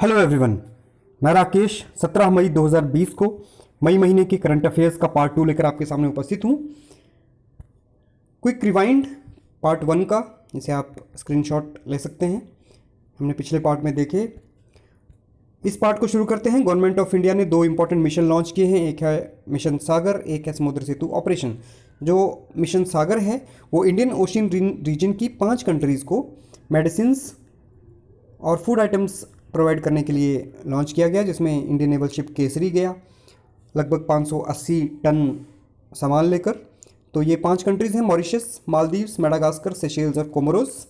Hello everyone, मैं राकेश 17 मई 2020 को मई महीने की करंट अफेयर्स का पार्ट 2 लेकर आपके सामने उपस्थित हूँ। क्विक रिवाइंड पार्ट 1 का, इसे आप स्क्रीनशॉट ले सकते हैं, हमने पिछले पार्ट में देखे। इस पार्ट को शुरू करते हैं। गवर्नमेंट ऑफ इंडिया ने 2 इंपॉर्टेंट मिशन लॉन्च किए हैं, एक है मिशन सागर, एक है समुद्र सेतु ऑपरेशन। जो मिशन सागर है वो इंडियन ओशियन रीजन की 5 कंट्रीज़ को मेडिसिन्स और फूड आइटम्स प्रोवाइड करने के लिए लॉन्च किया गया, जिसमें इंडियन नेवल शिप केसरी गया लगभग 580 टन सामान लेकर। तो ये 5 कंट्रीज़ हैं, मॉरिशस, मालदीव्स, मेडागास्कर, सेशेल्स और Comoros.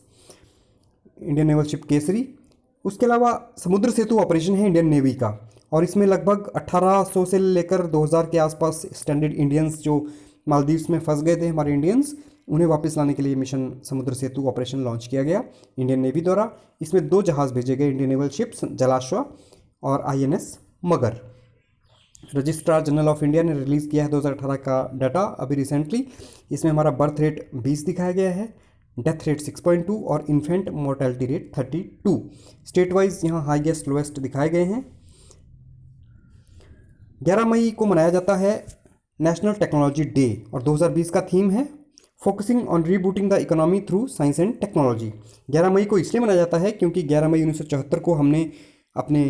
Indian naval ship Kesari. उसके अलावा समुद्र सेतु ऑपरेशन है इंडियन नेवी का, और इसमें लगभग 1800 से लेकर 2000 के आसपास स्टैंडर्ड इंडियंस जो मालदीव्स में फंस गए थे, हमारे इंडियंस, उन्हें वापस लाने के लिए मिशन समुद्र सेतु ऑपरेशन लॉन्च किया गया इंडियन नेवी द्वारा। इसमें 2 जहाज़ भेजे गए, इंडियन नेवल शिप्स जलाश्वा और आईएनएस मगर। रजिस्ट्रार जनरल ऑफ इंडिया ने रिलीज़ किया है 2018 का डाटा अभी रिसेंटली। इसमें हमारा बर्थ रेट 20 दिखाया गया है, डेथ रेट 6.2 और infant mortality rate 32। State wise यहाँ हाईएस्ट लोएस्ट दिखाए गए हैं। 11 मई को मनाया जाता है नेशनल टेक्नोलॉजी डे, और 2020 का थीम है focusing on rebooting the economy through science and technology. 11 मई को इसलिए मनाया जाता है क्योंकि 11 मई 1974 को हमने अपने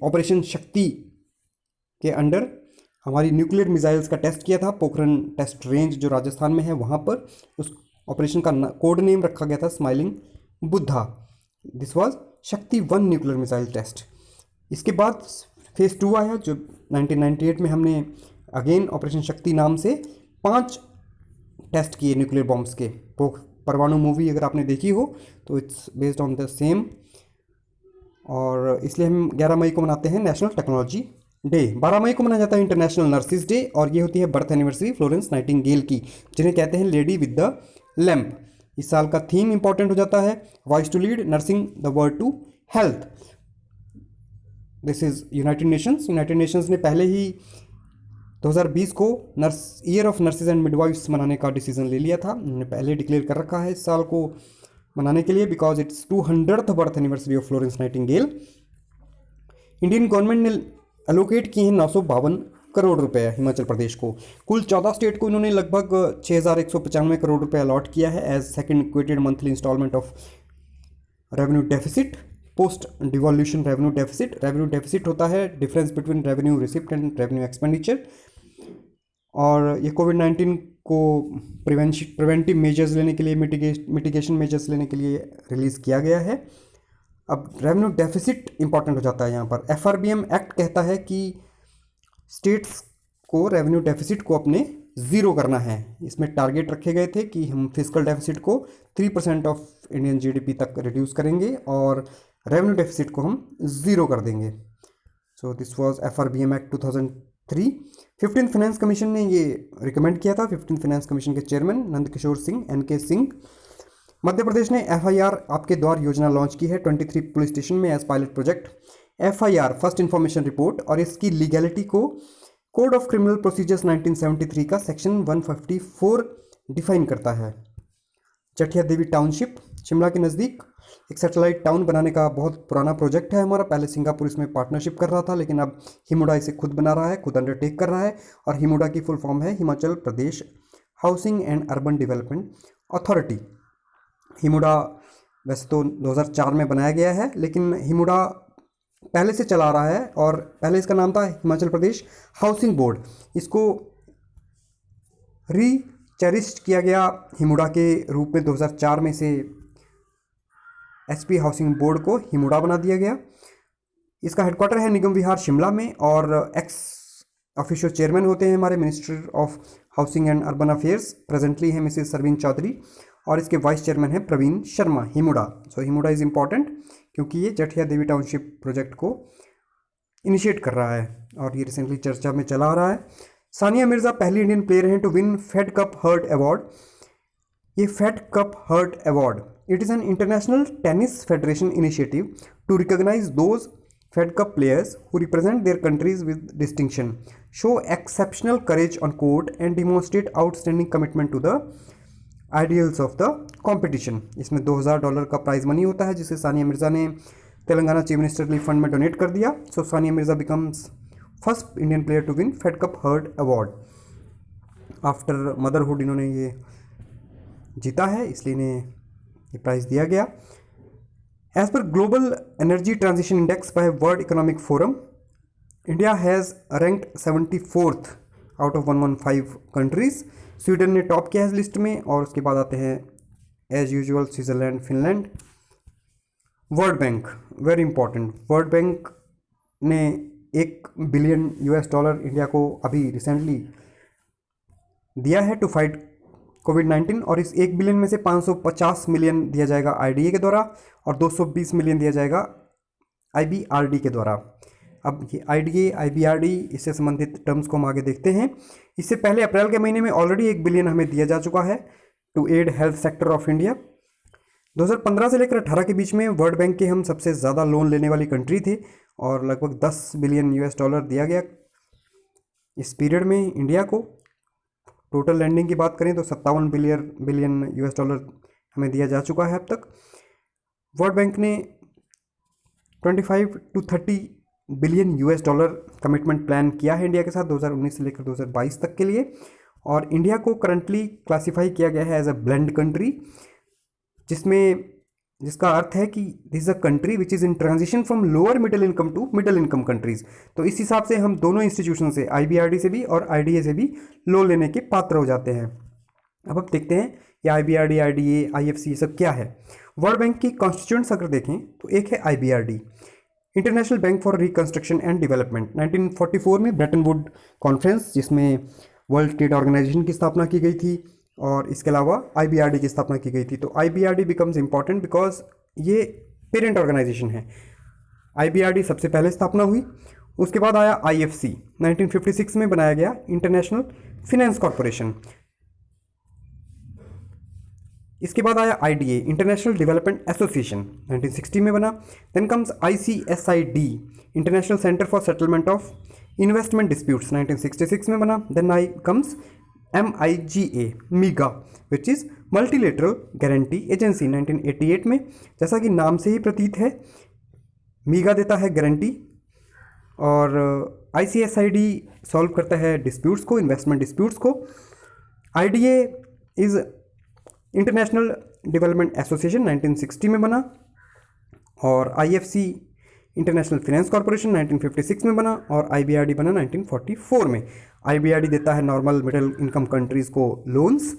ऑपरेशन शक्ति के अंडर हमारी न्यूक्लियर मिसाइल्स का टेस्ट किया था। पोखरण टेस्ट रेंज जो राजस्थान में है वहाँ पर उस ऑपरेशन का कोड नेम रखा गया था स्माइलिंग बुद्धा। दिस वाज शक्ति 1 न्यूक्लियर मिसाइल टेस्ट। इसके बाद फेज़ 2 आया, जो 1998 में हमने अगेन ऑपरेशन शक्ति नाम से 5 टेस्ट किए न्यूक्लियर बॉम्ब्स के। परमाणु मूवी अगर आपने देखी हो तो it's based on the same, और इसलिए हम 11 मई को मनाते हैं नेशनल टेक्नोलॉजी डे। 12 मई को मनाया जाता है इंटरनेशनल नर्सिस डे, और ये होती है बर्थ एनिवर्सरी फ्लोरेंस नाइटिंगेल की, जिन्हें कहते हैं लेडी विद द लैम्प। इस साल का थीम इंपॉर्टेंट हो जाता है voice to lead, nursing the world to health. This is United Nations. United Nations ने पहले ही 2020 को year of nurses and midwives मनाने का डिसीजन ले लिया था। उन्होंने पहले डिक्लेयर कर रखा है इस साल को मनाने के लिए, because it's 200th birth anniversary of Florence Nightingale. Indian government ने एलोकेट किए हैं 952 करोड़ रुपए हिमाचल प्रदेश को। कुल 14 स्टेट को इन्होंने लगभग 6195 करोड़ रुपए अलॉट किया है as second equated monthly instalment of revenue deficit post devolution revenue deficit. Revenue deficit होता है difference between revenue receipt and revenue expenditure, और ये कोविड-19 को प्रिवेंटिव मेजर्स लेने के लिए, मिटिगेशन मेजर्स लेने के लिए रिलीज़ किया गया है। अब रेवेन्यू डेफिसिट इंपॉर्टेंट हो जाता है यहाँ पर। एफआरबीएम एक्ट कहता है कि स्टेट्स को रेवेन्यू डेफिसिट को अपने ज़ीरो करना है। इसमें टारगेट रखे गए थे कि हम फिजिकल डेफिसिट को 3% ऑफ इंडियन जीडीपी तक रिड्यूस करेंगे और रेवेन्यू डेफिसिट को हम ज़ीरो कर देंगे। So this was FRBM act 2003। 15th finance commission ने ये रिकमेंड किया था। 15th फाइनेंस कमीशन के चेयरमैन नंदकिशोर सिंह, एनके सिंह। मध्य प्रदेश ने एफआईआर आपके द्वार योजना लॉन्च की है 23 पुलिस स्टेशन में as pilot project. FIR first information report, और इसकी लीगैलिटी को कोड ऑफ क्रिमिनल प्रोसीजर्स 1973 का सेक्शन 154 डिफाइन करता है। चठिया देवी टाउनशिप शिमला के नज़दीक एक सैटेलाइट टाउन बनाने का बहुत पुराना प्रोजेक्ट है हमारा। पहले सिंगापुर इसमें पार्टनरशिप कर रहा था, लेकिन अब हिमुडा इसे खुद बना रहा है, खुद अंडरटेक कर रहा है। और हिमुडा की फुल फॉर्म है Himachal Pradesh housing and urban development authority. HIMUDA वैसे तो 2004 में बनाया गया है, लेकिन हिमुडा पहले से चला रहा है, और पहले इसका नाम था हिमाचल प्रदेश हाउसिंग बोर्ड। इसको रीचेरिश्ड किया गया हिमुडा के रूप में 2004 में से एसपी हाउसिंग बोर्ड को हिमुडा बना दिया गया। इसका हेडक्वार्टर है निगम विहार शिमला में, और एक्स ऑफिशियल चेयरमैन होते हैं हमारे minister of housing and urban affairs, presently है मिसेस सरवीन चौधरी, और इसके वाइस चेयरमैन है प्रवीण शर्मा। हिमुडा, सो हिमुडा इज़ इम्पॉर्टेंट क्योंकि ये जठिया देवी टाउनशिप प्रोजेक्ट को इनिशिएट कर रहा है, और ये रिसेंटली चर्चा में चला आ रहा है। सानिया मिर्ज़ा पहली इंडियन प्लेयर हैं to win Fed Cup heart award. ये Fed Cup heart award, it is an international tennis federation initiative to recognise those Fed Cup players who represent their countries with distinction, show exceptional courage on court and demonstrate outstanding commitment to the ideals of the competition। इसमें $2000 का prize money होता है, जिसे सानिया मिर्ज़ा ने Telangana chief minister relief fund में donate कर दिया। So Sania Mirza becomes first Indian player to win Fed Cup heart award. After motherhood इन्होंने ये जीता है, इसलिए इन्हें ये प्राइज़ दिया गया। एज पर global energy transition index by World Economic Forum, India has ranked 74th out of 115 countries. Sweden ने टॉप किया है इस लिस्ट में, और उसके बाद आते हैं as usual Switzerland, Finland. World Bank, very important, World Bank ने $1 बिलियन इंडिया को अभी रिसेंटली दिया है टू फाइट कोविड-19, और इस 1 बिलियन में से 550 मिलियन दिया जाएगा IDA के द्वारा और 220 मिलियन दिया जाएगा IBRD के द्वारा। अब ये IDA, IBRD, इससे संबंधित टर्म्स को हम आगे देखते हैं। इससे पहले अप्रैल के महीने में ऑलरेडी 1 बिलियन हमें दिया जा चुका है to aid health sector of India. 2015 से लेकर 18 के बीच में वर्ल्ड बैंक के हम सबसे ज़्यादा लोन लेने वाली कंट्री थे, और लगभग $10 बिलियन दिया गया इस पीरियड में इंडिया को। टोटल लैंडिंग की बात करें तो 57 बिलियन हमें दिया जा चुका है अब तक। वर्ल्ड बैंक ने 25 to 30 बिलियन कमिटमेंट प्लान किया है इंडिया के साथ 2019 से लेकर 2022 तक के लिए, और इंडिया को करंटली क्लासीफाई किया गया है एज अ ब्लेंड कंट्री, जिसका अर्थ है कि this is a country which is in transition from lower middle income to middle income countries. तो इस हिसाब से हम दोनों इंस्टीट्यूशन से, IBRD से भी और IDA से भी लोन लेने के पात्र हो जाते हैं। अब हम देखते हैं ये IBRD, IDA, IFC ये सब क्या है। वर्ल्ड बैंक की कॉन्स्टिट्यूएंट्स अगर देखें तो एक है IBRD, international bank for reconstruction and development. 1944 में ब्रेटन वुड कॉन्फ्रेंस, जिसमें वर्ल्ड ट्रेड ऑर्गेनाइजेशन की स्थापना की गई थी, और इसके अलावा IBRD की स्थापना की गई थी। तो IBRD बिकम्स इंपॉर्टेंट बिकॉज ये पेरेंट ऑर्गेनाइजेशन है। IBRD सबसे पहले स्थापना हुई, उसके बाद आया IFC, 1956 में बनाया गया इंटरनेशनल फिनेंस कॉरपोरेशन। इसके बाद आया IDA, इंटरनेशनल डेवलपमेंट एसोसिएशन, 1960 में बना। Then comes ICSID, International Centre for Settlement of Investment Disputes, 1966 में बना। Then comes MIGA, MIGA, which is multilateral guarantee agency, 1988 में। जैसा कि नाम से ही प्रतीत है, मीगा देता है गारंटी, और ICSID सॉल्व करता है डिस्प्यूट्स को, इन्वेस्टमेंट डिस्प्यूट्स को। IDA is international development association, 1960 में बना, और IFC इंटरनेशनल फाइनेंस कॉरपोरेशन 1956 में बना, और IBRD बना 1944 में। IBRD देता है नॉर्मल मिडिल इनकम कंट्रीज़ को लोन्स,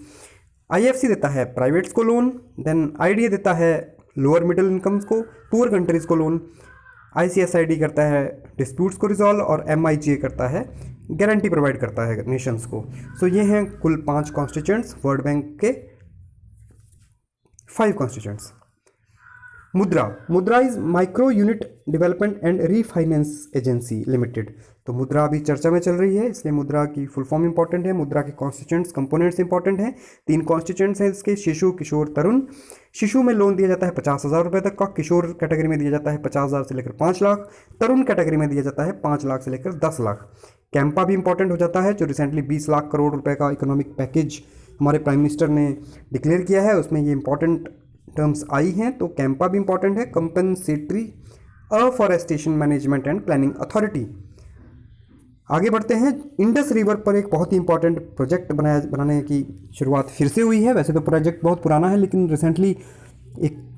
IFC देता है प्राइवेट्स को लोन, देन IDA देता है लोअर मिडिल इनकम्स को, पुअर कंट्रीज़ को लोन, ICSID करता है डिस्प्यूट्स को रिजॉल्व, और MIGA करता है गारंटी प्रोवाइड करता है नेशंस को। सो ये हैं कुल 5 कॉन्स्टिट्यूएंट्स वर्ल्ड बैंक के, 5 कॉन्स्टिट्यूएंट्स। मुद्रा is micro unit development and refinance agency limited. तो मुद्रा अभी चर्चा में चल रही है, इसलिए मुद्रा की फुल फॉर्म इंपॉर्टेंट है। मुद्रा के कॉन्स्टिट्यूएंट्स कंपोनेंट्स इंपॉर्टेंट हैं। 3 कॉन्स्टिट्यूएंट्स हैं इसके, शिशु, किशोर, तरुण। शिशु में लोन दिया जाता है 50,000 रुपये तक का, किशोर कैटेगरी में दिया जाता है 50,000 से लेकर 5 लाख, तरुण कैटेगरी में दिया जाता है 5 लाख से लेकर 10 लाख। कैंपा भी इंपॉर्टेंट हो जाता है, जो रिसेंटली 20 लाख करोड़ रुपए का इकोनॉमिक पैकेज हमारे प्राइम मिनिस्टर ने डिक्लेयर किया है, उसमें ये इंपॉर्टेंट टर्म्स आई हैं। तो कैंपा भी इंपॉर्टेंट है, compensatory afforestation management and planning authority. आगे बढ़ते हैं, इंडस रिवर पर एक बहुत ही इंपॉर्टेंट प्रोजेक्ट बनाने की शुरुआत फिर से हुई है। वैसे तो प्रोजेक्ट बहुत पुराना है, लेकिन रिसेंटली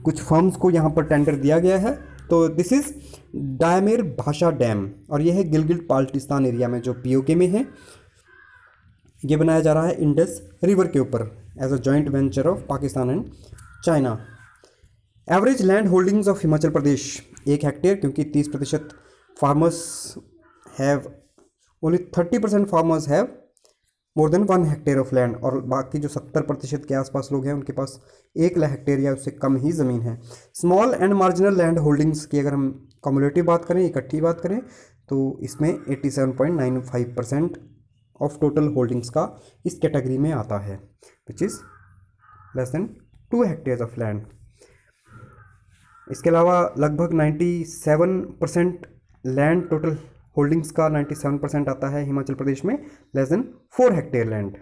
कुछ फर्म्स को यहाँ पर टेंडर दिया गया है। तो दिस इज़ डायमेर भाषा डैम, और यह है गिलगित बाल्टिस्तान एरिया में, जो POK में है। ये बनाया जा रहा है इंडस रिवर के ऊपर as a joint venture of Pakistan and China. Average land holdings of Himachal Pradesh 1 hectare, क्योंकि 30% farmers have, only 30% farmers have more than 1 hectare of land, और बाकी जो 70% के आसपास लोग हैं उनके पास 1 हेक्टेयर या उससे कम ही ज़मीन है। Small and marginal land holdings की अगर हम कम्युलेटिव बात करें, इकट्ठी बात करें, तो इसमें 87.95% ऑफ टोटल होल्डिंग्स का इस कैटेगरी में आता है, which is less than 2 hectare of land. इसके अलावा लगभग 97% लैंड, टोटल होल्डिंग्स का 97% आता है हिमाचल प्रदेश में less than 4 hectare land.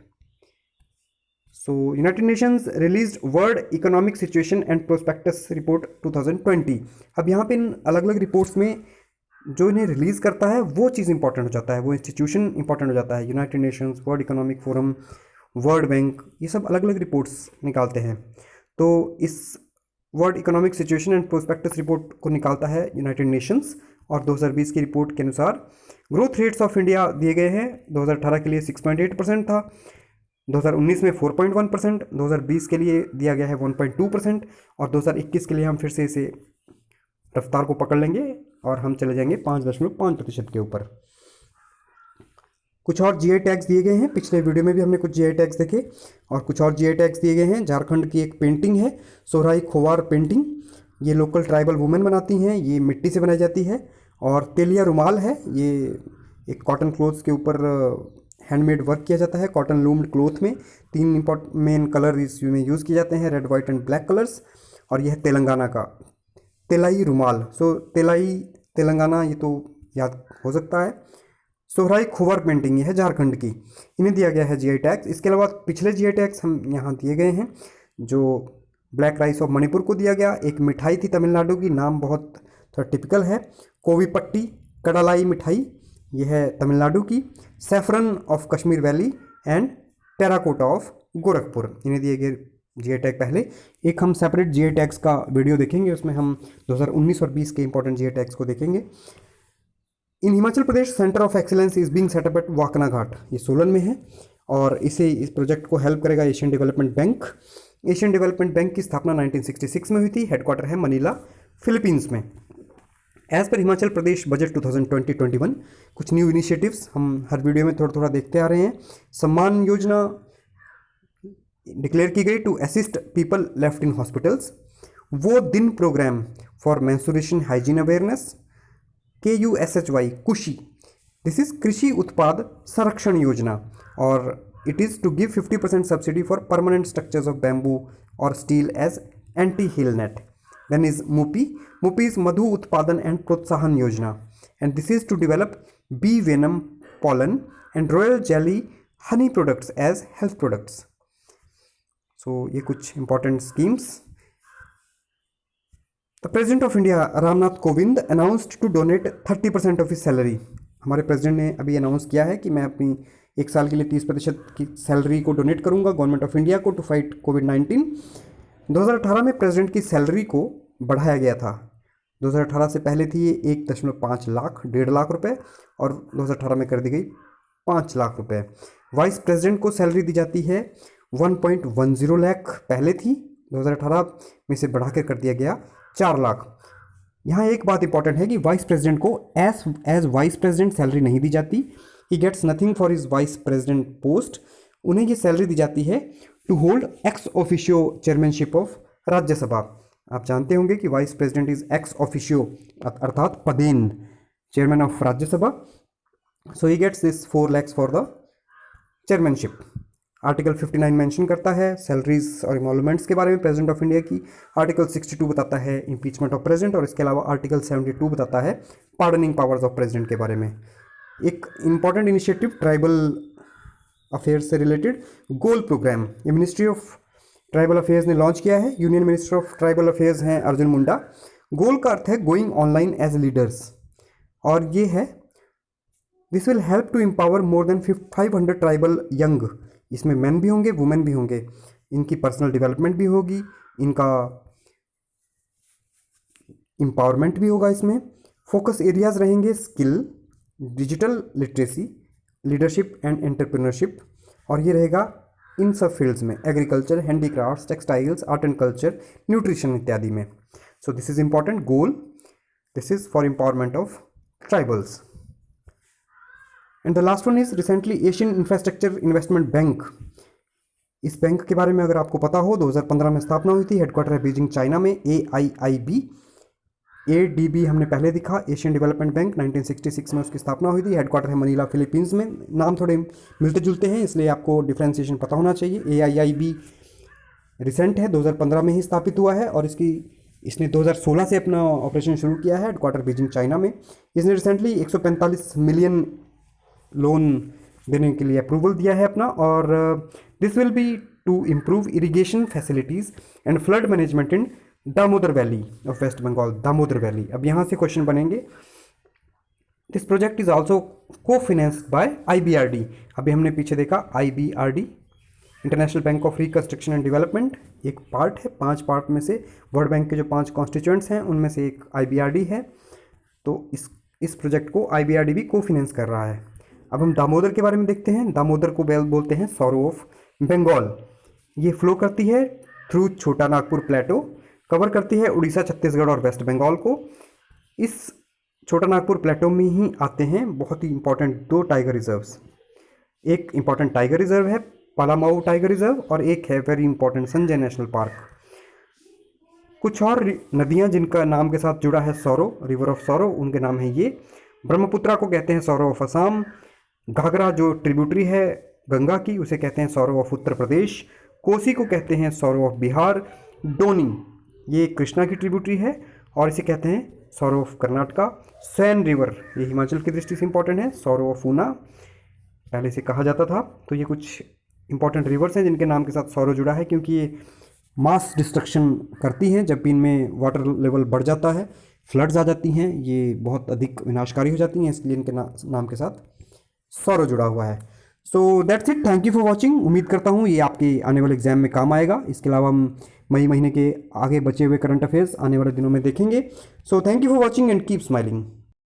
So United Nations released world economic situation and prospectus report 2020। अब यहाँ पे इन अलग अलग रिपोर्ट्स में जो इन्हें रिलीज़ करता है वो चीज़ इंपॉर्टेंट हो जाता है, वो इंस्टीट्यूशन इंपॉर्टेंट हो जाता है। United Nations, world Economic forum, world bank, ये सब अलग अलग रिपोर्ट्स निकालते हैं। तो इस world economic situation and prospectus report को निकालता है यूनाइटेड नेशंस, और 2020 की रिपोर्ट के अनुसार ग्रोथ रेट्स ऑफ इंडिया दिए गए हैं। 2018 के लिए 6.8% था, 2019 में 4.1%, 2020 के लिए दिया गया है 1.2%, और 2021 के लिए हम फिर से इसे रफ्तार को पकड़ लेंगे और हम चले जाएंगे 5.5% के ऊपर। कुछ और जीआई टैग्स दिए गए हैं, पिछले वीडियो में भी हमने कुछ जीआई टैग्स देखे, और कुछ और जीआई टैग्स दिए गए हैं। झारखंड की एक पेंटिंग है, सोहराई खोवार पेंटिंग, ये लोकल ट्राइबल वुमेन बनाती हैं, ये मिट्टी से बनाई जाती है। और तेलिया रुमाल है, ये एक कॉटन क्लोथ्स के ऊपर हैंडमेड वर्क किया जाता है, कॉटन लूम्ड क्लोथ में। 3 मेन कलर इसमें यूज़ किए जाते हैं, red, white and black colours. और यह है तेलंगाना का तेलाई रुमाल। सो तेलाई तेलंगाना, ये तो याद हो सकता है। सोहराई खोवर पेंटिंग, ये है झारखंड की, इन्हें दिया गया है जीआई टैग्स। इसके अलावा पिछले जीआई टैग्स हम यहाँ दिए गए हैं। जो ब्लैक राइस ऑफ मणिपुर को दिया गया, एक मिठाई थी तमिलनाडु की, नाम बहुत थोड़ा टिपिकल है, कोवीपट्टी कडालाई मिठाई, यह है तमिलनाडु की। Saffron of Kashmir valley and terracotta of Gorakhpur, इन्हें दिए गए जीआई टैग। पहले एक हम सेपरेट जीआई टैग्स का वीडियो देखेंगे, उसमें हम 2019 और 20 के इंपॉर्टेंट जीआई टैग्स को देखेंगे। In Himachal Pradesh centre of excellence is being setup at Wakna Ghat, ये सोलन में है, और इस प्रोजेक्ट को हेल्प करेगा Asian development bank. Asian development bank की स्थापना 1966 में हुई थी, हेडक्वार्टर है मनीला, फिलीपींस में। As per Himachal Pradesh budget 2020-21 कुछ न्यू इनिशिएटिव्स हम हर वीडियो में थोड़ा थोड़ा देखते आ रहे हैं। सम्मान योजना डिक्लेयर की गई to assist people left in hospitals. वो दिन program for menstruation hygiene awareness, KUSHY कुशी, दिस इज कृषि उत्पाद संरक्षण योजना, और it is to give 50% subsidy for permanent structures of bamboo और steel as anti hail net. Then is MUPI is मधु उत्पादन एंड प्रोत्साहन योजना, and this is to develop bee venom pollen and royal jelly honey products as health products. So ये कुछ important schemes. The President of India Ramnath Kovind announced to donate 30% of his salary. हमारे president ने अभी announce किया है कि मैं अपनी 1 साल के लिए 30% की सैलरी को डोनेट करूंगा गवर्नमेंट ऑफ इंडिया को टू फाइट कोविड-19। 2018 में प्रेसिडेंट की सैलरी को बढ़ाया गया था। 2018 से पहले थी ये 1.5 लाख, 1.5 लाख रुपए, और 2018 में कर दी गई 5 लाख रुपए। वाइस प्रेसिडेंट को सैलरी दी जाती है 1.10 लाख, पहले थी, 2018 में से बढ़ा कर दिया गया 4 लाख। यहाँ एक बात इंपॉर्टेंट है कि वाइस प्रेसिडेंट को एज वाइस प्रेसिडेंट सैलरी नहीं दी जाती, he gets nothing for his vice president post. उन्हें ये सैलरी दी जाती है to hold ex officio chairmanship of Rajya Sabha. आप जानते होंगे कि vice president is ex officio अर्थात पदेन chairman of Rajya Sabha, so he gets this 4 lakhs for the chairmanship. Article 59 mention करता है सैलरीज और इमोलमेंट्स के बारे में प्रेसिडेंट ऑफ इंडिया की। आर्टिकल 62 बताता है इम्पीचमेंट ऑफ प्रेसिडेंट, और इसके अलावा आर्टिकल 72 बताता है पार्डनिंग पावर्स ऑफ प्रेसिडेंट के बारे में। एक इंपॉर्टेंट इनिशिएटिव ट्राइबल अफेयर्स से रिलेटेड गोल प्रोग्राम, ये मिनिस्ट्री ऑफ ट्राइबल अफेयर्स ने लॉन्च किया है। Union minister of tribal affairs हैं अर्जुन मुंडा। गोल का अर्थ है गोइंग ऑनलाइन एज लीडर्स, और ये है this will help to empower more than 500 tribal young. इसमें मेन भी होंगे, वुमेन भी होंगे, इनकी पर्सनल डेवलपमेंट भी होगी, इनका एम्पावरमेंट भी होगा। इसमें फोकस एरियाज रहेंगे skill, digital literacy, leadership and entrepreneurship, और ये रहेगा इन सब फील्ड्स में, agriculture, handicrafts, textiles, art and culture, nutrition इत्यादि में। So this is important goal, this is for empowerment of tribals. And the last one is recently Asian infrastructure investment bank. इस bank के बारे में अगर आपको पता हो, 2015 में स्थापना हुई थी, हेडक्वार्टर है बीजिंग चाइना में। AIIB, ADB हमने पहले दिखा, एशियन डेवलपमेंट बैंक, 1966 में उसकी स्थापना हुई थी, हेडक्वार्टर है मनीला, फिलीपींस में। नाम थोड़े मिलते जुलते हैं, इसलिए आपको डिफ्रेंसिएशन पता होना चाहिए। AIIB रिसेंट है, 2015 में ही स्थापित हुआ है, और इसने 2016 से अपना ऑपरेशन शुरू किया है, हेडक्वार्टर बीजिंग चाइना में। इसने रिसेंटली 145 मिलियन लोन देने के लिए अप्रूवल दिया है अपना, और this will be to improve irrigation facilities and flood management in Damodar valley of West Bengal. Damodar valley, अब यहाँ से क्वेश्चन बनेंगे। दिस प्रोजेक्ट इज ऑल्सो को फिनेंस्ड बाय IBRD। अभी हमने पीछे देखा IBRD, international bank of reconstruction and development, एक पार्ट है, 5 पार्ट में से वर्ल्ड बैंक के जो 5 कॉन्स्टिट्यूएंट्स हैं उनमें से एक IBRD है। तो इस प्रोजेक्ट को IBRD भी को फिनेंस कर रहा है। अब हम दामोदर के बारे में देखते हैं। दामोदर को बोलते हैं सौरो ऑफ बंगाल। ये फ्लो करती है थ्रू छोटा नागपुर प्लेटो, कवर करती है उड़ीसा, छत्तीसगढ़ और वेस्ट बंगाल को। इस छोटा नागपुर प्लेटो में ही आते हैं बहुत ही इंपॉर्टेंट 2 टाइगर रिजर्व्स। एक इंपॉर्टेंट टाइगर रिजर्व है पलामाऊ टाइगर रिजर्व और एक है very important Sanjay national park. कुछ और नदियां जिनका नाम के साथ जुड़ा है सौरो, रिवर ऑफ सौरो, उनके नाम है ये। ब्रह्मपुत्रा को कहते हैं सौरो ऑफ असम। घाघरा जो ट्रिब्यूटरी है गंगा की, उसे कहते हैं सौरो ऑफ उत्तर प्रदेश। कोसी को कहते हैं सौरो ऑफ बिहार। डोनी ये कृष्णा की ट्रिब्यूटरी है और इसे कहते हैं sorrow of Karnataka. Sain river ये हिमाचल की दृष्टि से इंपॉर्टेंट है, सौरो ऑफ ऊना पहले से कहा जाता था। तो ये कुछ इंपॉर्टेंट रिवर्स हैं जिनके नाम के साथ सौरो जुड़ा है, क्योंकि ये मास डिस्ट्रक्शन करती हैं जब भी इनमें वाटर लेवल बढ़ जाता है, फ्लड्स आ जाती हैं, ये बहुत अधिक विनाशकारी हो जाती हैं, इसलिए इनके नाम के साथ सौरो जुड़ा हुआ है। So that's it, thank you for watching. उम्मीद करता हूँ ये आपके आने वाले एग्जाम में काम आएगा। इसके अलावा हम मई महीने के आगे बचे हुए करंट अफेयर्स आने वाले दिनों में देखेंगे। So thank you for watching and keep smiling.